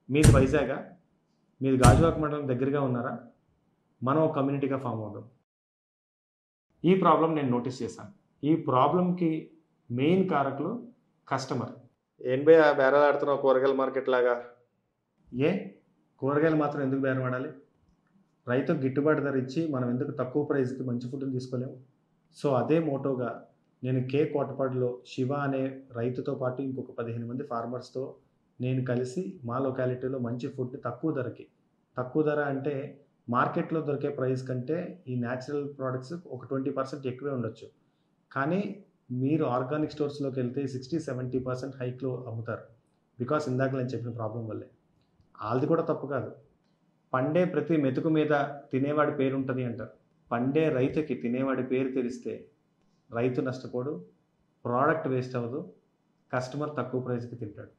మీది వైజాగా, మీది గాజువాక మండలం దగ్గరగా ఉన్నారా? మనం ఒక కమ్యూనిటీగా ఫామ్ అవుదాం. ఈ ప్రాబ్లం నేను నోటీస్ చేశాను. ఈ ప్రాబ్లంకి మెయిన్ కారకులు కస్టమర్. ఏం భయ్యా బేరాలు ఆడుతున్నావు కూరగాయల మార్కెట్ లాగా? ఏ కూరగాయలు మాత్రం ఎందుకు బేరం ఆడాలి? రైతుకు గిట్టుబాటు ధర ఇచ్చి మనం ఎందుకు తక్కువ ప్రైస్కి మంచి ఫుడ్ని తీసుకోలేము? సో అదే మోటోగా నేను కోటపాడులో శివ అనే రైతుతో పాటు ఇంకొక 15 మంది ఫార్మర్స్తో నేను కలిసి మా లొకాలిటీలో మంచి ఫుడ్ని తక్కువ ధర అంటే మార్కెట్లో దొరికే ప్రైస్ కంటే ఈ న్యాచురల్ ప్రోడక్ట్స్ ఒక 20% ఎక్కువే ఉండొచ్చు. కానీ మీరు ఆర్గానిక్ స్టోర్స్లోకి వెళ్తే 60-70% హైక్లో అమ్ముతారు. బికాస్ ఇందాక నేను చెప్పిన ప్రాబ్లం వల్లే. వాళ్ళది కూడా తప్పు కాదు. పండే ప్రతి మెతుకు మీద తినేవాడి పేరు ఉంటుంది అంటారు. పండే రైతుకి తినేవాడి పేరు తెలిస్తే రైతు నష్టపోడు, ప్రోడక్ట్ వేస్ట్ అవ్వదు, కస్టమర్ తక్కువ ప్రైస్కి తింటాడు.